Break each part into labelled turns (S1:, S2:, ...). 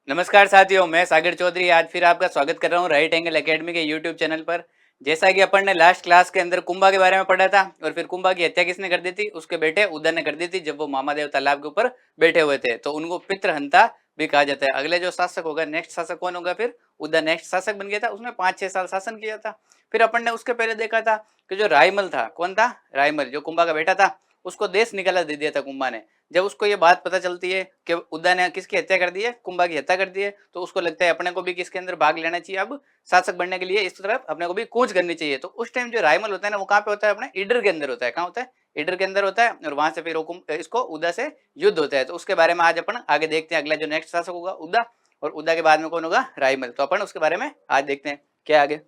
S1: नमस्कार साथियों, मैं सागर चौधरी आज फिर आपका स्वागत कर रहा हूँ राइट एंगल एकेडमी के यूट्यूब चैनल पर। जैसा कि अपन ने लास्ट क्लास के अंदर कुंभा के बारे में पढ़ा था और फिर कुंभा की हत्या किसने कर दी थी, उसके बेटे उदय ने कर दी थी जब वो मामादेव तालाब के ऊपर बैठे हुए थे, तो उनको पितृहंता भी कहा जाता है। अगले जो शासक होगा, नेक्स्ट शासक कौन होगा, फिर उदय नेक्स्ट शासक बन गया था। उसने 5-6 साल शासन किया था। फिर अपन ने उसके पहले देखा था कि जो रायमल था, कौन था, रायमल जो कुंभा का बेटा था, उसको देश निकाला दे दिया था कुंभा ने। जब उसको ये बात पता चलती है कि उदय ने किसकी हत्या कर दी है, कुंभा की हत्या कर दी है, तो उसको लगता है अपने को भी किसके अंदर भाग लेना चाहिए, अब शासक बनने के लिए इस तरफ अपने को भी कूच करनी चाहिए। तो उस टाइम जो रायमल होता है ना, वो कहाँ पे होता है, अपने ईडर के अंदर होता है। कहाँ होता है, ईडर के अंदर होता है, और वहां से फिर इसको उदय से युद्ध होता है। तो उसके बारे में आज अपन आगे देखते हैं। अगला जो नेक्स्ट शासक होगा उदय, और उदय के बाद में कौन होगा, रायमल। तो अपन उसके बारे में आज देखते हैं क्या आगे।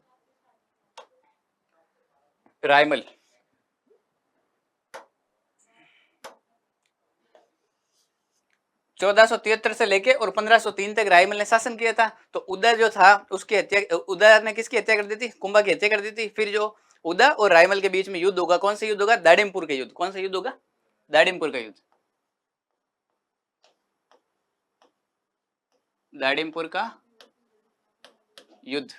S1: रायमल 1473 से लेके और 1503 तक रायमल ने शासन किया था। तो उदय जो था उसकी हत्या, उदय ने किसकी हत्या कर दी थी, कुंभा की हत्या कर दी थी। फिर जो उदय और रायमल के बीच में युद्ध होगा, कौन सा युद्ध होगा, दाड़िमपुर का युद्ध। कौन सा युद्ध होगा, दाड़िमपुर का युद्ध। दाड़िमपुर का युद्ध,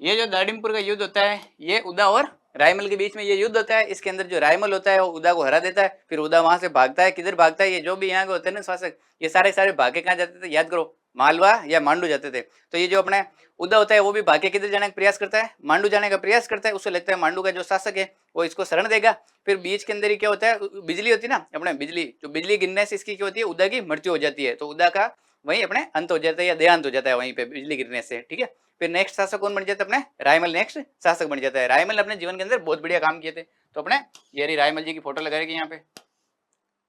S1: ये जो दाड़िमपुर का युद्ध होता है, ये उदय और रायमल के बीच में ये युद्ध होता है। इसके अंदर जो रायमल होता है वो उदय को हरा देता है। फिर उदय वहां से भागता है, किधर भागता है, ये जो भी यहाँ के होते हैं ना शासक, ये सारे सारे भागे कहाँ जाते थे, याद करो, मालवा या मांडू जाते थे। तो ये जो अपने उदय होता है वो भी भागे किधर जाने का प्रयास करता है, मांडू जाने का प्रयास करता है। उससे लगता है मांडू का जो शासक है वो इसको शरण देगा। फिर बीच के अंदर ही क्या होता है, बिजली होती है ना अपने, बिजली, जो बिजली गिरने से इसकी क्या होती है, उदय की मृत्यु हो जाती है। तो उदय का वहीं अपने अंत हो जाता है या देहांत हो जाता है वहीं पे बिजली गिरने से। ठीक है, फिर नेक्स्ट शासक कौन बन जाता है, अपने रायमल नेक्स्ट शासक बन जाता है। रायमल अपने जीवन के अंदर बहुत बढ़िया काम किए थे। तो अपने ये रही रायमल जी की फोटो लगाएगी यहाँ पे।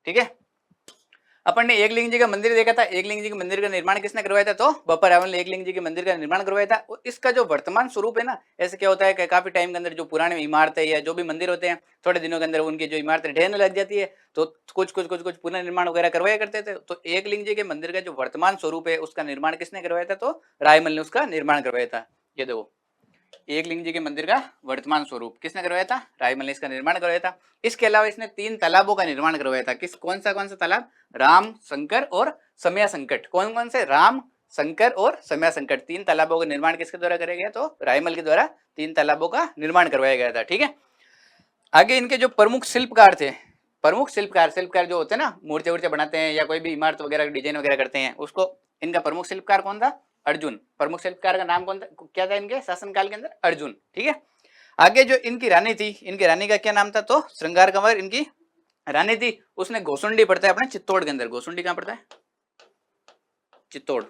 S1: ठीक है, अपन ने एकलिंग जी का मंदिर देखा था। एकलिंग जी के मंदिर का निर्माण किसने करवाया था, तो बप्पा रावल ने एकलिंग जी के मंदिर का निर्माण करवाया था। और इसका जो वर्तमान स्वरूप है ना, ऐसे क्या होता है कि काफी टाइम के अंदर जो पुराने इमारतें या जो भी मंदिर होते हैं, थोड़े दिनों के अंदर उनकी जो इमारतें ढहने लग जाती है, तो कुछ पुनर्निर्माण वगैरह करवाया करते थे। तो एकलिंग जी के मंदिर का जो वर्तमान स्वरूप है उसका निर्माण किसने करवाया था, तो रायमल ने उसका निर्माण करवाया था। ये देखो, एकलिंग जी के मंदिर का वर्तमान स्वरूप किसने करवाया था, रायमल ने इसका निर्माण करवाया था। इसके अलावा इसने 3 तालाबों का निर्माण करवाया था। कौन सा तालाब, राम, शंकर और समया संकट। कौन कौन से, राम, शंकर और समया संकट, 3 तालाबों का निर्माण किसके द्वारा कराया गया, तो रायमल के द्वारा 3 तालाबों का निर्माण करवाया गया था। ठीक है, आगे इनके जो प्रमुख शिल्पकार थे, शिल्पकार जो होते हैं ना, मूर्ति वूर्ति बनाते हैं या कोई भी इमारत वगैरह डिजाइन वगैरह करते हैं, उसको इनका प्रमुख शिल्पकार कौन था, अर्जुन। प्रमुख शिल्पकार का नाम कौन था, क्या था इनके शासनकाल के अंदर, अर्जुन। ठीक है, आगे जो इनकी रानी थी, इनकी रानी का क्या नाम था, तो श्रृंगार कंवर इनकी रानी थी। उसने गोसुंडी पड़ता है अपने चित्तौड़ के अंदर। गोसुंडी कहां पड़ता है, चित्तौड़।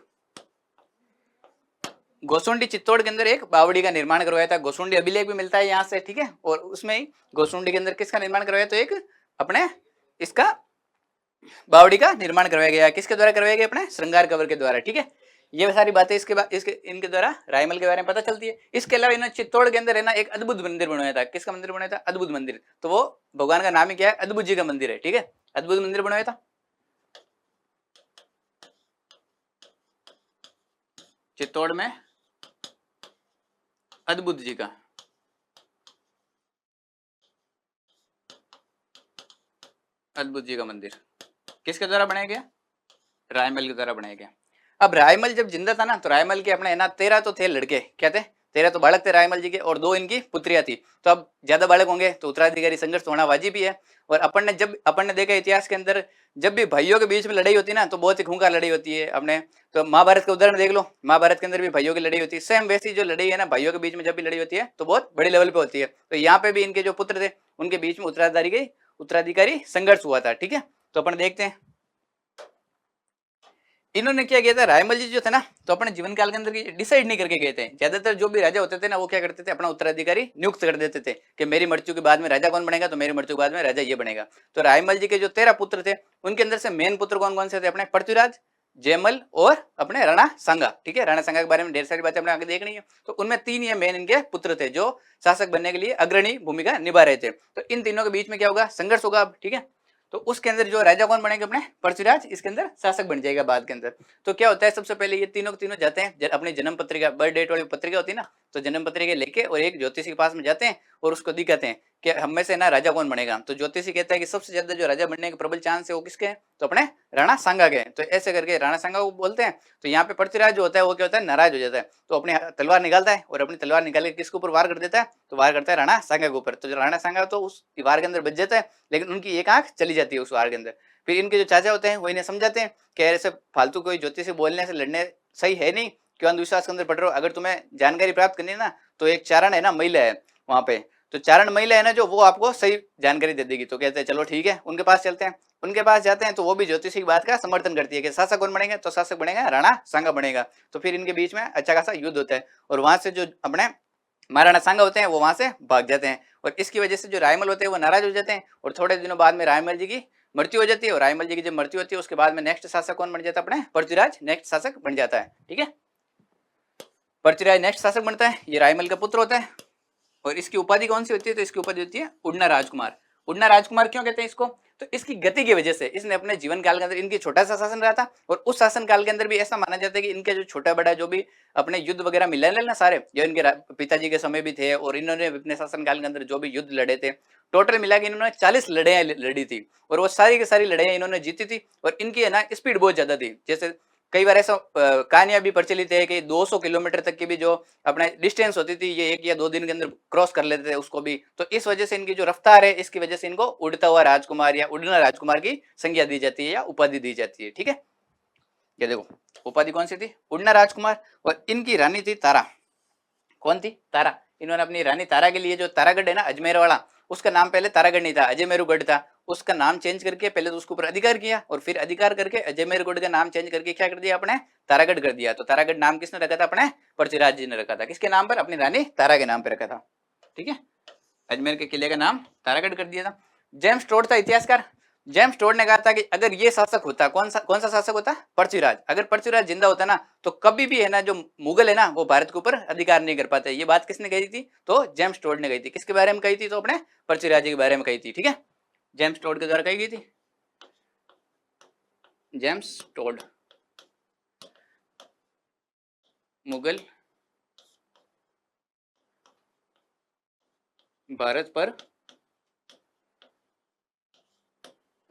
S1: गोसुंडी चित्तौड़ के अंदर एक बावड़ी का निर्माण करवाया था। गोसुंडी अभिलेख भी मिलता है यहाँ से। ठीक है, और उसमें ही गोसुंडी के अंदर किसका निर्माण करवाया, तो एक अपने इसका बावड़ी का निर्माण करवाया गया। किसके द्वारा करवाया गया, अपने श्रृंगार कंवर के द्वारा। ठीक है, ये सारी बातें इसके बाद इनके द्वारा रायमल के बारे में पता चलती है। इसके अलावा इन्होंने चित्तौड़ के अंदर है ना एक अद्भुत मंदिर बनवाया था। किसका मंदिर बनाया था, अद्भुत मंदिर। तो वो भगवान का नाम ही क्या है, अद्भुत जी का मंदिर है। ठीक है, अद्भुत मंदिर बनवाया था चित्तौड़ में, अद्भुत जी का, अद्भुत जी का मंदिर किसके द्वारा बनाया गया, रायमल के द्वारा बनाया गया। अब रायमल जब जिंदा था ना, तो रायमल के अपने है ना 13 तो थे लड़के, क्या थे, 13 तो बालक थे रायमल जी के, और 2 इनकी पुत्रियां थी। तो अब ज्यादा बालक होंगे तो उत्तराधिकारी संघर्ष होना वाजिब ही है। और अपन ने देखा इतिहास के अंदर, जब भी भाइयों के बीच में लड़ाई होती है ना, तो बहुत ही खूंखार लड़ाई होती है। अपने तो महाभारत का उदाहरण देख लो, महाभारत के अंदर भी भाइयों की लड़ाई होती है। सेम वैसी जो लड़ाई है ना भाइयों के बीच में, जब भी लड़ाई होती है तो बहुत बड़े लेवल पे होती है। तो यहाँ पे भी इनके जो पुत्र थे उनके बीच में उत्तराधिकारी संघर्ष हुआ था। ठीक है, तो अपन देखते हैं इन्होंने क्या किया था। रायमल जी जो थे ना, तो अपने जीवन काल के अंदर डिसाइड नहीं करके गए थे। ज्यादातर जो भी राजा होते थे ना, वो क्या करते थे, अपना उत्तराधिकारी नियुक्त कर देते थे कि मेरी मृत्यु के बाद में राजा कौन बनेगा, तो मेरी मृत्यु के बाद में राजा ये बनेगा। तो रायमल जी के जो 13 पुत्र थे, उनके अंदर से मेन पुत्र कौन कौन से थे, अपने पृथ्वीराज, जयमल और अपने राणा सांगा। ठीक है, राणा सांगा के बारे में ढेर सारी बातें अपने आगे देखनी है। तो उनमें 3 ये मेन इनके पुत्र थे जो शासक बनने के लिए अग्रणी भूमिका निभा रहे थे। तो इन तीनों के बीच में क्या होगा, संघर्ष होगा। ठीक है, तो उसके अंदर जो राजा कौन बनेंगे, अपने पृथ्वीराज इसके अंदर शासक बन जाएगा बाद के अंदर। तो क्या होता है, सबसे पहले ये तीनों के तीनों जाते हैं अपनी जन्म पत्रिका, बर्थ डेट वाली पत्रिका होती है ना, तो जन्म पत्रिका लेके और एक ज्योतिषी के पास में जाते हैं और उसको दिखाते हैं कि हम में से ना राजा कौन बनेगा। तो ज्योतिषी कहता है कि सबसे ज्यादा जो राजा बनने के प्रबल चांस है वो किसके हैं, तो अपने राणा सांगा के। तो ऐसे करके राणा सांगा को बोलते हैं। तो यहाँ पे पृथ्वीराज जो होता है वो क्या होता है, नाराज हो जाता है, तो अपनी तलवार निकालता है और अपनी तलवार निकाल के किसके ऊपर वार कर देता है, तो वार करता है राणा सांगा के ऊपर। तो जो राणा सांगा तो उस वार के अंदर बच जाता है, लेकिन उनकी एक आंख चली जाती है उस वार के अंदर। फिर इनके जो चाचा होते हैं वो इन्हें समझाते हैं कि ऐसे फालतू कोई ज्योतिषी बोलने से लड़ने सही है नहीं, क्यों अंधविश्वास के अंदर पड़ रहे हो। अगर तुम्हें जानकारी प्राप्त करनी है ना, तो एक चारण है ना, महिला है वहां पे, तो चारण महिला है ना जो, वो आपको सही जानकारी दे देगी। तो कहते हैं चलो ठीक है, उनके पास चलते हैं। उनके पास जाते हैं तो वो भी ज्योतिषी की बात का समर्थन करती है कि शासक कौन बनेगा, तो शासक बनेगा राणा सांगा बनेगा। तो फिर इनके बीच में अच्छा खासा युद्ध होता है और वहां से जो अपने महाराणा सांगा होते हैं वो वहां से भाग जाते हैं और इसकी वजह से जो रायमल होते हैं वो नाराज हो जाते हैं और थोड़े दिनों बाद में रायमल जी की मृत्यु हो जाती है। और रायमल जी की जब मृत्यु होती है उसके बाद में नेक्स्ट शासक कौन बन जाता है, अपने पृथ्वीराज नेक्स्ट शासक बन जाता है। ठीक है, पृथ्वीराज नेक्स्ट शासक बनता है, ये रायमल का पुत्र होता है और इसकी उपाधि कौन सी होती है, तो इसकी उपाधि होती है उड़ना राजकुमार। उड़ना राजकुमार क्यों कहते हैं इसको, तो इसकी गति की वजह से। इसने अपने जीवन काल के अंदर, इनकी छोटा सा शासन रहा था और उस शासन काल के अंदर भी ऐसा माना जाता है कि इनके जो छोटा बड़ा जो भी अपने युद्ध वगैरह मिले ना सारे, जो इनके पिताजी के समय भी थे और इन्होंने अपने शासन काल के अंदर जो भी युद्ध लड़े थे, टोटल मिला के इन्होंने 40 लड़ाइयां लड़ी थी और वो सारी की सारी लड़ाइयां इन्होंने जीती थी। और इनकी है ना स्पीड बहुत ज्यादा थी। जैसे कई बार ऐसा कहानियां भी प्रचलित है कि 200 किलोमीटर तक की भी जो अपना डिस्टेंस होती थी ये 1 या 2 दिन के अंदर क्रॉस कर लेते थे उसको भी। तो इस वजह से इनकी जो रफ्तार है, इसकी वजह से इनको उड़ता हुआ राजकुमार या उड़ना राजकुमार की संज्ञा दी जाती है या उपाधि दी जाती है। ठीक है, ये देखो उपाधि कौन सी थी, उड़ना राजकुमार। और इनकी रानी थी तारा। कौन थी, तारा। इन्होंने अपनी रानी तारा के लिए, जो तारागढ़ है ना अजमेर वाला, उसका नाम पहले तारागढ़ नहीं था, अजयमेरुगढ़ था। उसका नाम चेंज करके पहले तो उसके ऊपर अधिकार किया और फिर अधिकार करके अजयमेरुगढ़ का नाम चेंज करके क्या कर दिया, अपने तारागढ़ कर दिया। तो तारागढ़ नाम किसने रखा था, अपने पृथ्वीराज जी ने रखा था। किसके नाम पर, अपनी रानी तारा के नाम पर रखा था। ठीक है, अजमेर के किले का नाम तारागढ़ कर दिया था। जेम्स टोड था इतिहासकार। जेम्स टोड ने कहा था कि अगर ये शासक होता, कौन सा शासक होता, पृथ्वीराज। अगर पृथ्वीराज जिंदा होता ना तो कभी भी है ना जो मुगल है ना वो भारत के ऊपर अधिकार नहीं कर पाते। ये बात किसने कही थी, तो जेम्स टोड ने कही थी। किसके बारे में कही थी, तो अपने पृथ्वीराज जी के बारे में कही थी। ठीक है, जेम्स टोड के द्वारा कही गई थी। जेम्स टोड मुगल भारत पर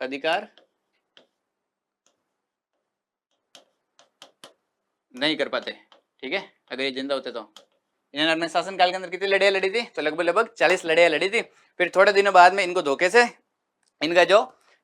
S1: अधिकार नहीं कर पाते। ठीक है, अगर ये जिंदा होते तो। इन्होंने अपने शासन काल के अंदर कितनी लड़ाई लड़ी थी, तो लगभग 40 लड़ाई लड़ी थी। फिर थोड़े दिनों बाद में इनको धोखे से इनका जो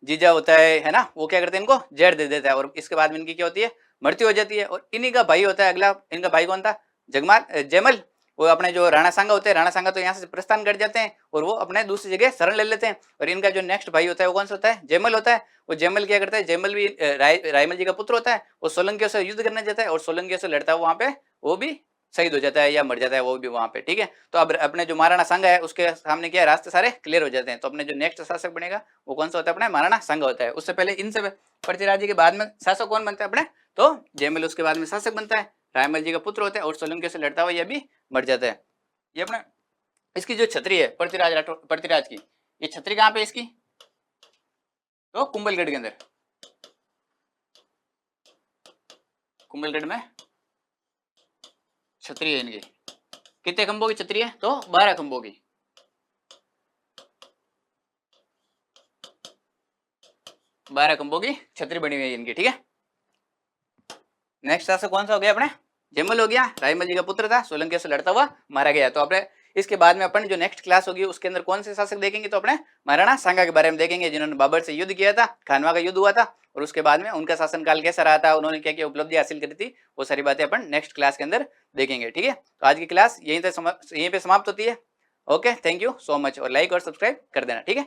S1: जीजा होता है ना, वो क्या करते हैं, इनको जहर दे देता है और इसके बाद में इनकी क्या होती है, मृत्यु हो जाती है। और इन्हीं का भाई होता है अगला, इनका भाई कौन था, जयमल। वो अपने जो राणा सांगा होते हैं, राणा सांगा तो यहाँ से प्रस्थान कर जाते हैं और वो अपने दूसरी जगह शरण ले लेते हैं। और इनका जो नेक्स्ट भाई होता है वो कौन सा होता है, जयमल होता है। वो जयमल क्या करता है, जयमल भी रायमल जी का पुत्र होता है। वो सोलंकियों से युद्ध करने जाता है और सोलंकियों से लड़ता है, वहां पे वो भी शहीद हो जाता है या मर जाता है वो भी वहां पे। ठीक है, तो अब अपने जो महाराणा सांगा है उसके सामने क्या रास्ते सारे क्लियर हो जाते हैं। तो अपने जो नेक्स्ट शासक बनेगा वो कौन सा होता है, अपना महाराणा सांगा होता है। उससे पहले इनसे पृथ्वीराज जी के बाद में शासक कौन बनता है, अपने तो जयमल उसके बाद में शासक बनता है। रायमल जी का पुत्र होता है और सोलंकियों से लड़ता हुआ यह भी मर जाता है। ये अपने इसकी जो छतरी है पृथ्वीराज की, ये छतरी कहाँ पे इसकी, तो कुंभलगढ़ के अंदर। कुंभलगढ़ में छतरी है इनकी। कितने खंभों की छतरी है, तो 12 खंभों की। 12 खंभों की छतरी बनी हुई है इनकी। ठीक है, नेक्स्ट शासक कौन सा हो गया, अपने जयमल हो गया। रायमल जी का पुत्र था, सोलंकियों से लड़ता हुआ मारा गया। तो अपने इसके बाद में अपन जो नेक्स्ट क्लास होगी उसके अंदर कौन से शासक देखेंगे, तो अपने महाराणा सांगा के बारे में देखेंगे, जिन्होंने बाबर से युद्ध किया था, खानवा का युद्ध हुआ था और उसके बाद में उनका शासनकाल कैसा रहा था, उन्होंने क्या क्या उपलब्धि हासिल करी थी, वो सारी बातें अपन नेक्स्ट क्लास के अंदर देखेंगे। ठीक है, तो आज की क्लास यहीं पे समाप्त होती है। Okay, thank you so much और लाइक और सब्सक्राइब कर देना। ठीक है।